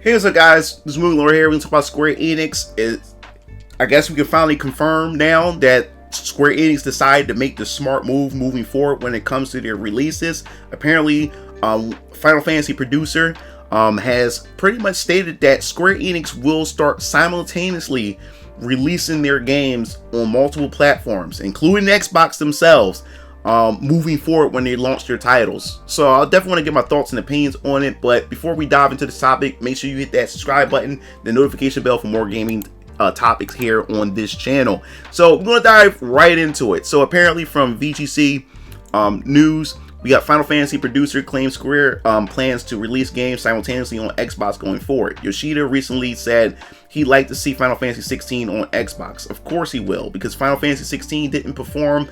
Hey, what's up, guys? This is Movie Lord here. We're going to talk about Square Enix. I guess we can finally confirm now that Square Enix decided to make the smart move moving forward when it comes to their releases. Apparently, Final Fantasy producer has pretty much stated that Square Enix will start simultaneously releasing their games on multiple platforms, including Xbox themselves, moving forward when they launch their titles. So I'll definitely want to get my thoughts and opinions on it, but before we dive into this topic, make sure you hit that subscribe button, the notification bell for more gaming topics here on this channel. So we're going to dive right into it. So apparently from VGC News, we got Final Fantasy producer claims Square plans to release games simultaneously on Xbox going forward. Yoshida recently said he'd like to see Final Fantasy 16 on Xbox. Of course he will, because Final Fantasy 16 didn't perform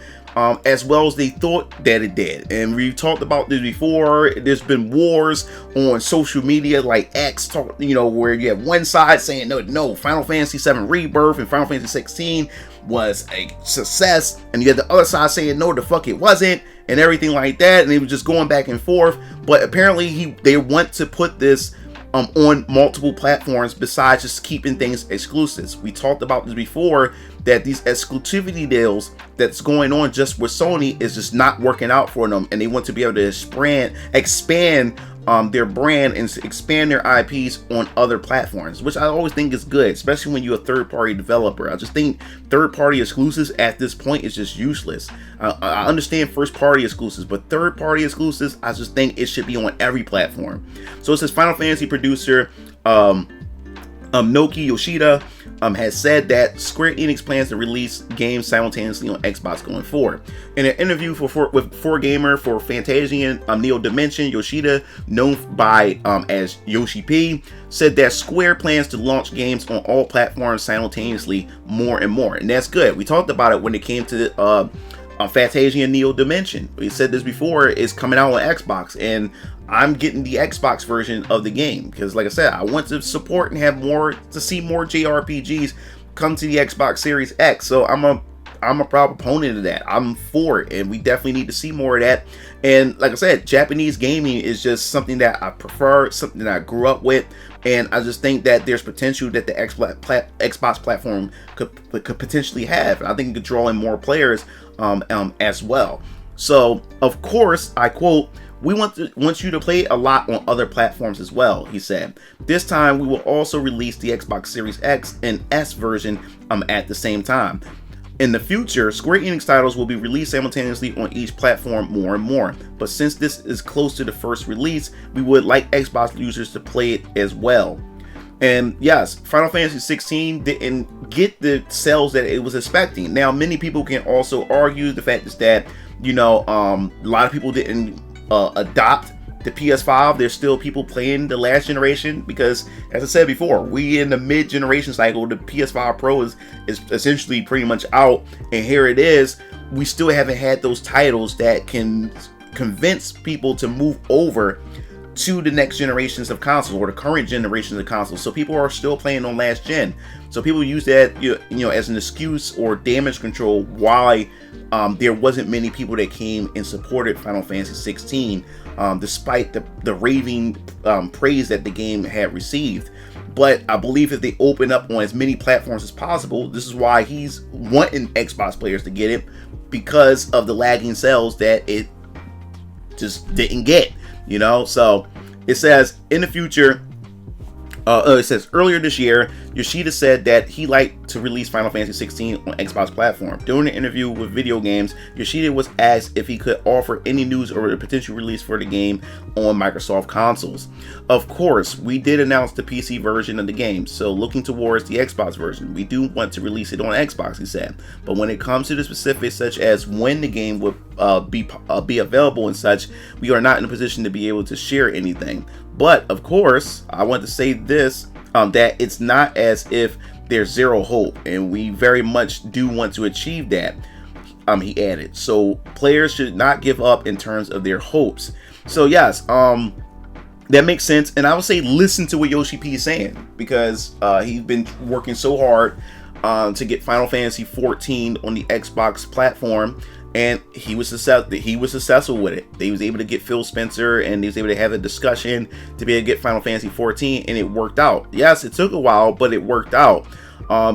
as well as they thought that it did. And we've talked about this before. There's been wars on social media like X, where you have one side saying no, Final Fantasy 7 Rebirth and Final Fantasy 16 was a success, and you had the other side saying no, the fuck it wasn't, and everything like that, and they were just going back and forth. But apparently they want to put this on multiple platforms besides just keeping things exclusives. We talked about this before, that these exclusivity deals that's going on just with Sony is just not working out for them, and they want to be able to expand their brand and expand their IPs on other platforms, which I always think is good, especially when you're a third-party developer. I just think third-party exclusives at this point is just useless. I understand first-party exclusives, but third-party exclusives, I just think it should be on every platform. So it says Final Fantasy producer Noki Yoshida has said that Square Enix plans to release games simultaneously on Xbox going forward. In an interview with 4Gamer for Fantasian Neo Dimension, Yoshida, known by as Yoshi P, said that Square plans to launch games on all platforms simultaneously more and more. And that's good. We talked about it when it came to Fantasian Neo Dimension. We said this before, it's coming out on Xbox, and I'm getting the Xbox version of the game because, like I said, I want to support and have more, to see more JRPGs come to the Xbox Series X. So I'm a proud proponent of that. I'm for it, and we definitely need to see more of that. And like I said, Japanese gaming is just something that I prefer, something that I grew up with, and I just think that there's potential that the Xbox platform could potentially have. And I think it could draw in more players as well. So of course, I quote, "We want you to play a lot on other platforms as well," he said. "This time we will also release the Xbox Series X and S version at the same time. In the future, Square Enix titles will be released simultaneously on each platform more and more. But since this is close to the first release, we would like Xbox users to play it as well." And yes, Final Fantasy 16 didn't get the sales that it was expecting. Now, many people can also argue the fact is that, a lot of people didn't adopt the PS5. There's still people playing the last generation because, as I said before, we in the mid-generation cycle. The PS5 Pro is essentially pretty much out, and here it is. We still haven't had those titles that can convince people to move over to the next generations of consoles or the current generations of consoles. So people are still playing on last gen. So people use that as an excuse or damage control why there wasn't many people that came and supported Final Fantasy 16 despite the raving praise that the game had received. But I believe if they open up on as many platforms as possible, this is why he's wanting Xbox players to get it, because of the lagging sales that it just didn't get. So it says in the future, it says earlier this year, Yoshida said that he liked to release Final Fantasy 16 on Xbox platform. During an interview with Video Games, Yoshida was asked if he could offer any news or a potential release for the game on Microsoft consoles. "Of course, we did announce the PC version of the game, so looking towards the Xbox version. We do want to release it on Xbox," he said. "But when it comes to the specifics such as when the game would be available and such, we are not in a position to be able to share anything. But of course, I want to say this, that it's not as if there's zero hope, and we very much do want to achieve that," he added. "So players should not give up in terms of their hopes." So yes, that makes sense, and I would say listen to what Yoshi P is saying, because he's been working so hard to get Final Fantasy 14 on the Xbox platform, and he was successful with it. They was able to get Phil Spencer, and he was able to have a discussion to be able to get Final Fantasy 14, and it worked out. Yes, it took a while, but it worked out.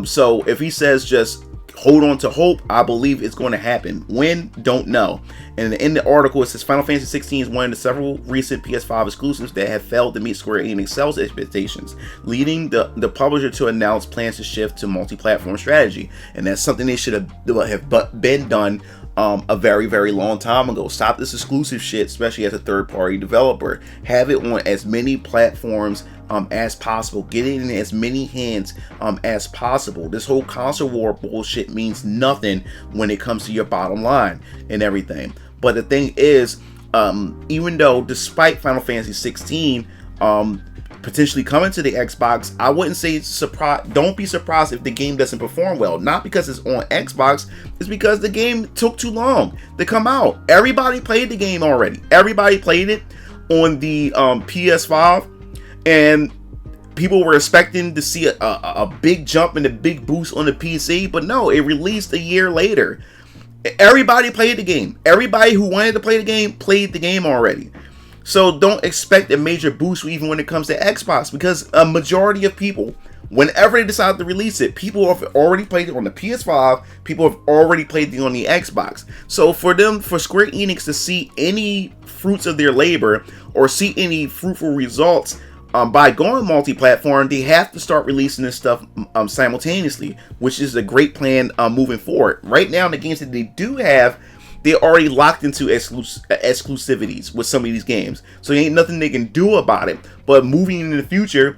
So if he says just hold on to hope, I believe it's going to happen. When? Don't know. And in the article, it says Final Fantasy 16 is one of the several recent PS5 exclusives that have failed to meet Square Enix sales expectations, leading the publisher to announce plans to shift to multi-platform strategy. And that's something they should have been done a very, very long time ago. Stop this exclusive shit, especially as a third-party developer. Have it on as many platforms as possible. Get it in as many hands as possible. This whole console war bullshit means nothing when it comes to your bottom line and everything. But the thing is, even though despite Final Fantasy 16 potentially coming to the Xbox, I wouldn't say don't be surprised if the game doesn't perform well. Not because it's on Xbox, it's because the game took too long to come out. Everybody played the game already. Everybody played it on the PS5, and people were expecting to see a big jump and a big boost on the PC, but no, it released a year later. Everybody played the game. Everybody who wanted to play the game played the game already. So don't expect a major boost even when it comes to Xbox, because a majority of people, whenever they decide to release it, people have already played it on the PS5, people have already played it on the Xbox. So for Square Enix to see any fruits of their labor or see any fruitful results by going multi-platform, they have to start releasing this stuff simultaneously, which is a great plan moving forward. Right now, the games that they do have, they're already locked into exclusivities with some of these games, so there ain't nothing they can do about it. But moving into the future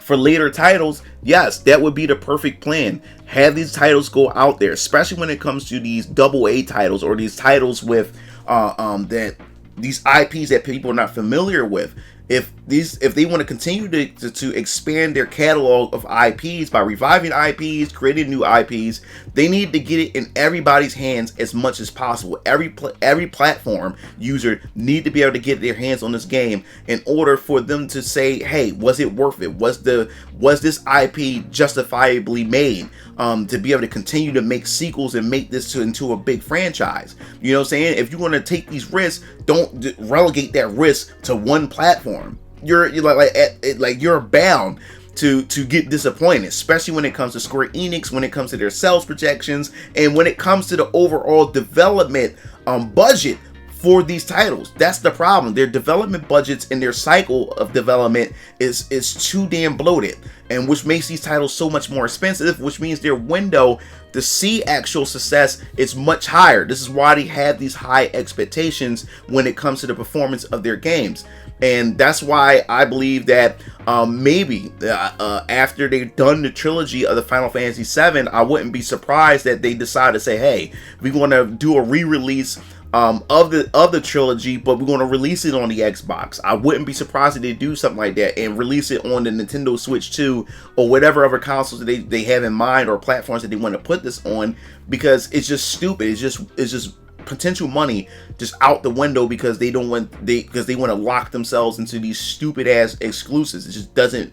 for later titles, yes, that would be the perfect plan. Have these titles go out there, especially when it comes to these AA titles or these titles with these IPs that people are not familiar with. If they want to continue to expand their catalog of IPs by reviving IPs, creating new IPs, they need to get it in everybody's hands as much as possible. Every platform user need to be able to get their hands on this game in order for them to say, hey, was it worth it? Was this IP justifiably made to be able to continue to make sequels and make this into a big franchise? You know what I'm saying? If you want to take these risks, don't relegate that risk to one platform. You're you're bound to get disappointed, especially when it comes to Square Enix, when it comes to their sales projections, and when it comes to the overall development budget for these titles. That's the problem. Their development budgets and their cycle of development is too damn bloated, and which makes these titles so much more expensive, which means their window to see actual success is much higher. This is why they have these high expectations when it comes to the performance of their games. And that's why I believe that maybe after they've done the trilogy of the Final Fantasy VII, I wouldn't be surprised that they decide to say, hey, we want to do a re-release of the trilogy, but we're going to release it on the Xbox. I wouldn't be surprised if they do something like that and release it on the Nintendo Switch 2 or whatever other consoles that they have in mind or platforms that they want to put this on, because it's just stupid. It's just potential money just out the window because they want to lock themselves into these stupid ass exclusives. It just doesn't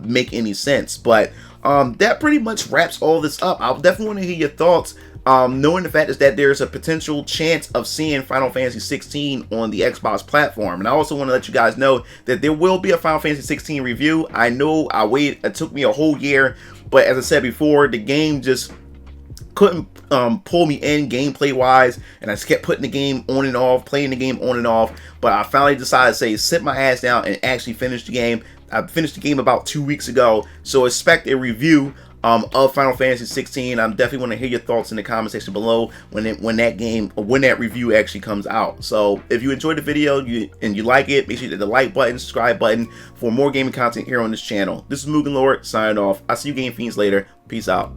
make any sense. But that pretty much wraps all this up. I definitely want to hear your thoughts, knowing the fact is that there's a potential chance of seeing Final Fantasy 16 on the Xbox platform. And I also want to let you guys know that there will be a Final Fantasy 16 review. I know I waited, it took me a whole year, but as I said before, the game just couldn't pull me in gameplay wise, and I just kept putting the game on and off, playing the game on and off. But I finally decided to say, sit my ass down and actually finish the game. I finished the game about 2 weeks ago, so expect a review of Final Fantasy 16. I'm definitely want to hear your thoughts in the comment section below when that review actually comes out. So if you enjoyed the video and you like it, make sure you hit the like button, subscribe button for more gaming content here on this channel. This is Mugen Lord signing off. I'll see you game fiends later. Peace out.